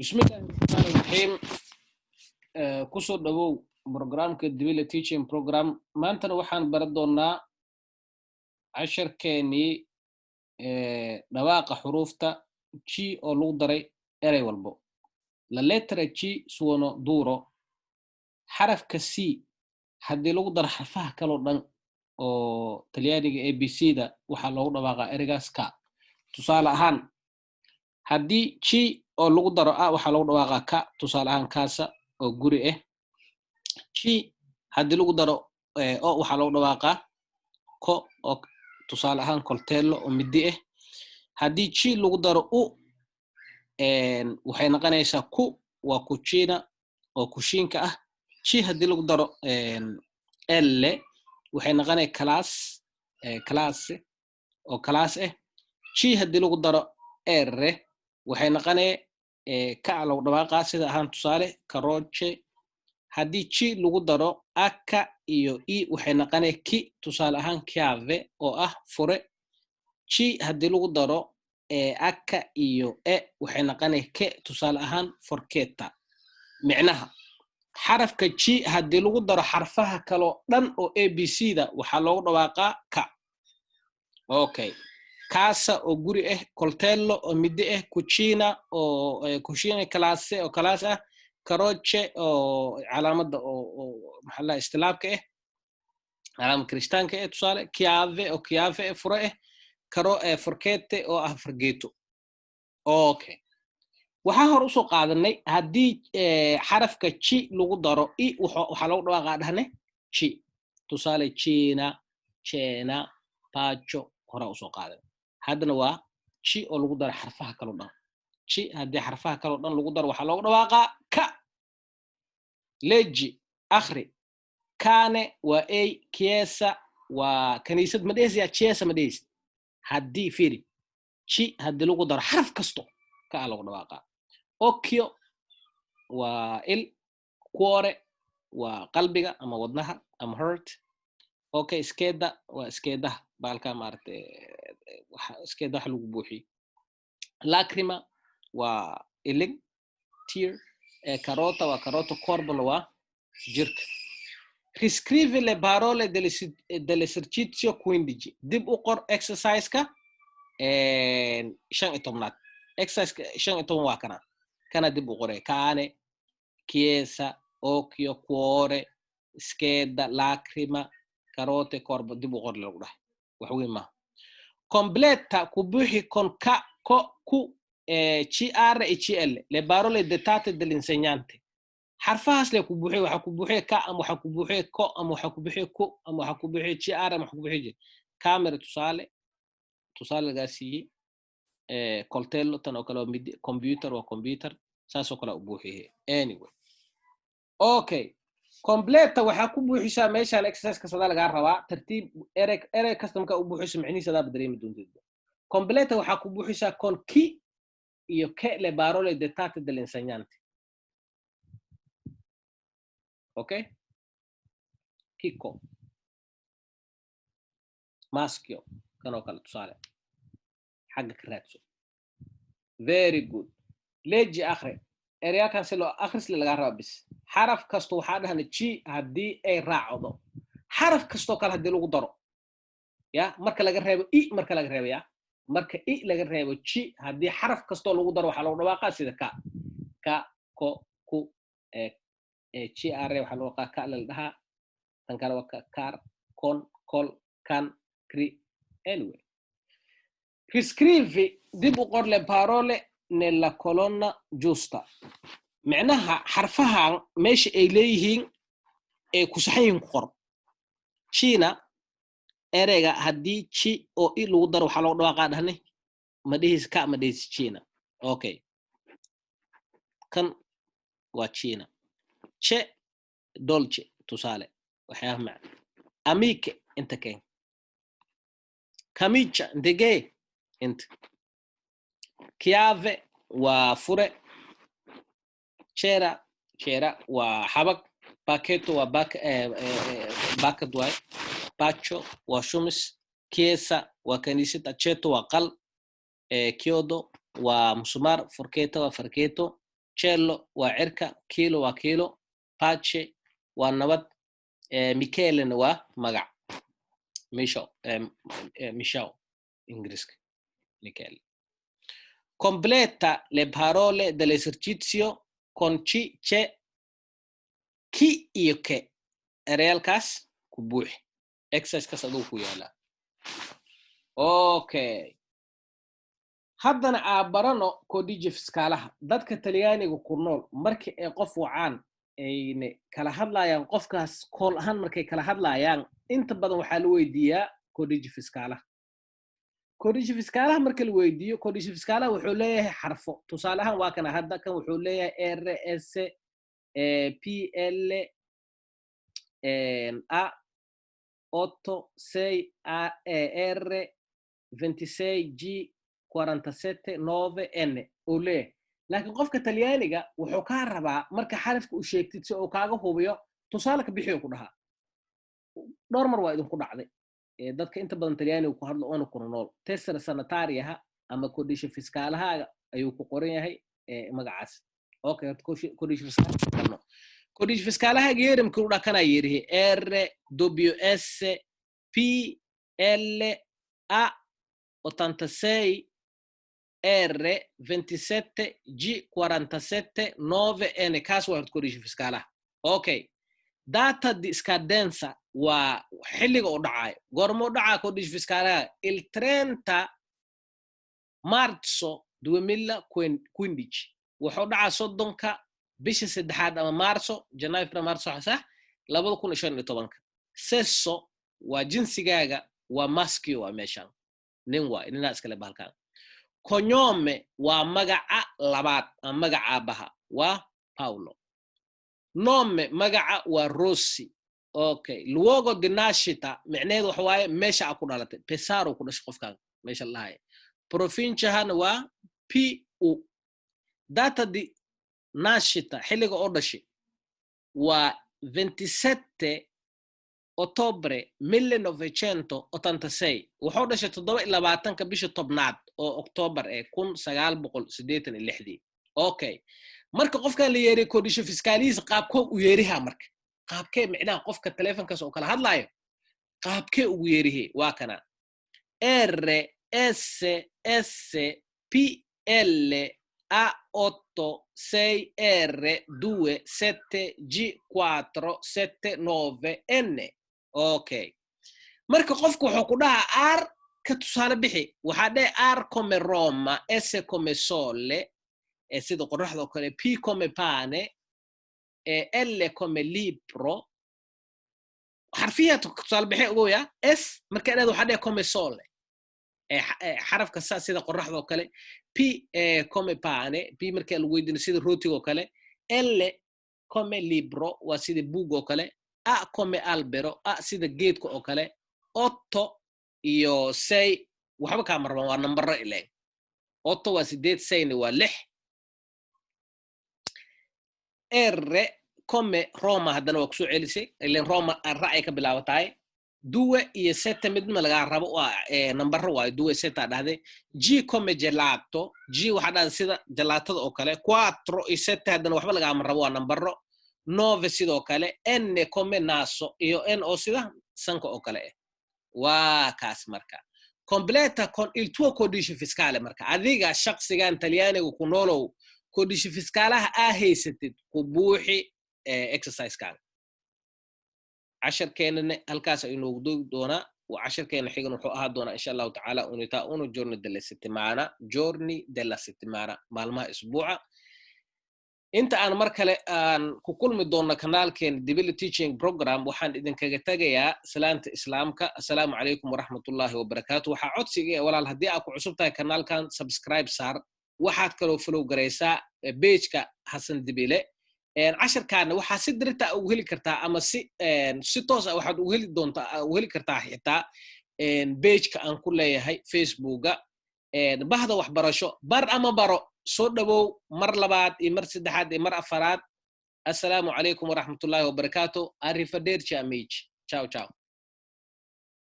بسم الله الرحمن الرحيم kusoo dhawow programka Dibile Teaching Program maantana waxaan baran doonaa casharkeenii dhawaaqa xuruufta G oo lagu daray erey walbo la lettera G suono duro xarafka C haddii lagu daro xarfaha kale oo dhan oo Talyaaniga ABC-da waxaa loogu dhawaaqaa ereygaas ka tusaale ahaan haddii G oo lagu daro a waxaa loogu dhawaaqaa ka tusaale ahaan kaasa oo guri ah G haddii lagu daro o waxaa loogu dhawaaqaa ko oo tusaale ahaan kolteelo oo midi ah haddii G lagu daro u waxay noqonaysaa ku waa kuchina oo kushiinka ah G haddii lagu daro L waxay noqonaysaa class oo class ah G haddii lagu daro R waxay noqonaysaa ka lagu dhawaaqaa sida ahaan tusaale karoche haddii G lagu daro aka iyo i waxay noqonaysaa ki tusaale ahaan chiave oo ah fure G haddii lagu daro aka iyo waxay noqonaysaa ke tusaale ahaan forchetta micnaha xarafka G haddii lagu daro xarfaha kale oo dhan oo ABC-da waxaa loogu dhawaaqaa ka okay kaasa oo guri ah coltello oo midi ah cucina oo cucina classe oo class ah karoche oo calaamada oo maxaa la istilaabka ah calaamad kristaanka ah tusaale chiave oo chiave fure ah karo forchette oo ah forgeto okay waxaa hor usoo qaadanay haddii xarafka G lagu daro i waxaa loogu dhawaaqaa dhahne G tusaale china pacho hore usoo qaadanay haddana waa G oo lagu daro xarfaha kale oo dhan G haddii xarfaha kale oo dhan lagu daro waxaa loogu dhawaaqaa ka leji akhri kane waa a kiesa waa kaniisad madheesiya chiesa madhees haddii fiiri G haddii lagu daro xaraf kasto ka loogu dhawaaqaa occhio waa il cuore waa qalbiga ama wadnaha ama heart okay skeda waa skeedaha baalka maartay iskeeda wax lagu buuxiyo lacrima waa ilig tear carota waa carota corbola waa jirka riscrive le parole dell'esercizio 15 dib u qor exercise-ka 15 exercise 15 waa kana dib u qoray cane chiesa occhio cuore skeda lacrima carote corbo dib u qor lagu dhahay wax weyn ma completa ku buuxi con ka ko ku CR e CL le parole dettate dell'insegnante xarfahaas le ku buuxi waxa ku buuxi ka ama waxa ku buuxi ko ama waxa ku buuxi ku ama waxa ku buuxi CR ama waxa ku buuxi camera tusaale gaasi coltello tan oo kale computer waa computer saas oo kale u buuxi anyway okay completa waxa ku buuxisaa meeshaan exercise-ka sada laga rabaa tartiib erey custom-ka u buuxiso macnihiisa daab dareemi doonteed completa waxa ku buuxisaa con ki iyo che le parole dettate dell'insegnante okay kiko maschio kan oo kale tusaale xagga ka raadso very good leji akhri ereykan si loo akhris laga rabo bis xaraf kasto waxaa dhahnay G haddii ay raacdo xaraf kasto kale haddii lagu daro ya marka laga reebo i marka laga reebo ya marka i laga reebo G haddii xaraf kasto lagu daro waxaa loogu dhawaaqaa sida ka ko ku CR waxaa loo dhawaaqaa ka la dhahaa tan kale waa kar con col can cri anyway riscrive dib u qor le parole nella colonna giusta معناها حرفها ماشي إليهين كسحين قر شينا إرجع هدي شيء أو إلو درو حلو دواقع هني مديس كا مديس شينا أوكي كان وشينا شيء دولتشي تسالة وحياه مع أميك أنت كين كاميتشا أنت جاي أنت كيافة وفرة C'era waa xabag paketo waa bakad waay pacho waa shumis chiesa waa kaniisad aceto waa qal chiodo waa musumar forchetta waa farkeeto cielo waa cirka, kilo waa kilo, pace waa nabad, Michele waa magac, Michel ingiriiska Michele. Completa le parole dell'esercizio con ci, c'è, chi iyo ke. Ereyalkaas ku buuxi. Exercise-kaas aduu ku yaalaa. Okay. haddana aan barano codice fiscaalaha. Dadka Talyaaniga ku nool markii ay qof wacaan ayna kala hadlayaan qofkaas call ahaan markay kala hadlayaan inta badan waxaa la weydiiyaa codice fiscaalaha. Codice fiscaalaha marka la weydiiyo codice fiscaalaha wuxuu leeyahay xarfo. Tusaale ahaan waa kana hadda kan wuxuu leeyahay RS PL A 8 6 R 26 G 47 9 N oo leeyahay. laakiin qofka Talyaaniga wuxuu ka rabaa marka xarafka uu sheegtid si uu kaaga hubiyo tusaale ka bixiyo ku dhahaa. dhowr mar waa idinku dhacday dadka inta badan Talyaaniga ku hadlo oo ku nool tessera sanitariaha ama codice fiscaalaha ayuu ku qoran yahay magacaas. Okay, codice fiscaalaha. Codice fiscaalaha geerimka u dhakana yiri RWS PLA 86 R 27 G 47 9 N kaas waa codice fiscaalaha. Okay, data di scadenza waa xilliga u dhacay goormo dhacaa codice fiscaalaha il 30 marzo 2015 wuxuu dhacaa soddonka bisha saddexaad ama marso janaayo february marso sax 2015. sesso waa jinsigaaga waa maskio waa meeshan nin waa inana iskale balkan. cognome waa magaca labaad ama magaca aabaha waa Paolo. nome magaca waa Rossi. Okay, luogo di nascita micneheedu waxa waaye meesha aad ku dhalatay. Pesaro ku dhashay qofkaaga meesha lahaay. provinciahana waa PU. data di nascita xilliga oo dhashay waa 27 ottobre 1986. wuxuu dhashay 27 bisha tobnaad oo October 1986. Okay, marka qofkan la yeeray codice fiscalis qaabkoo u yeeriha marka qaabkee micnaha qofka telefonkaas oo kala hadlayo qaabkee ugu yeerihe waa kana R S S P L A 8 6 R 2 7 G 4 7 9 N. Okay, marka qofku wuxuu ku dhahaa R ka tusaale bixi waxaa dheh R come Roma, S come sole sida qoraxda oo kale, P come pane, L come libro. xarfiyaadka tusaale bixi ogoya S marka dheed waxaa dheh come sole xarafka sida qoraxda oo kale, P come pane, P marka lagu weydiino sida rootiga oo kale, L come libro waa sida buug oo kale, A come albero A sida geedka oo kale, 8 iyo 6 waxba ka marban waa nambaro ilaa 8 waa 8 6 waa 6. R come Roma haddana waa ku soo celisay ileen Roma ra'ay ka bilaabatay. 2 iyo 7 midna laga rabo waa nambaro waa 2 7 dhahday. G come gelato G waxa dhan sida gelaatada oo kale. 4 iyo 7 haddana waxba laga rabo waa nambaro. 9 sidoo kale. N come naso iyo N oo sida sanka oo kale waa kaas marka. Completa con il tuo codice fiscale marka adiga shakhsigan Talyaaniga ku noolow codice fiscaalaha haysatid ku buuxi exercise-kaaga. casharkeenana halkaas ayuu noogu doodi doonaa. وعشركين حيقن وحو أهدونا إن شاء الله تعالى ونتا أونو جورني دلا ستمانا مالما أسبوعا inta aan mar kale aan ku kulmi doono kanaalkeen Dibili Teaching Program waxaan idinkaga tagayaa salaanta islaamka. Assalaamu calaykum waraxmatullaahi wabarakaatuh. waxaa codsiga walaal haddii aad ku cusub tahay kanaalkan subscribe saar. waxaad kaloo follow garaysaa page-ka Xasan Dibile. casharkaana waxaa si dirita ugu heli kartaa ama si toos ah waxaad ugu heli doontaa ugu heli kartaa xitaa page-ka aan ku leeyahay Facebook-ga bahda waxbarasho bar ama baro soo dhawow mar labaad iyo mar saddexaad iyo mar afaraad. Assalaamu calaykum waraxmatullaahi wabarakaatuh. Arrivederci amici. Ciao ciao.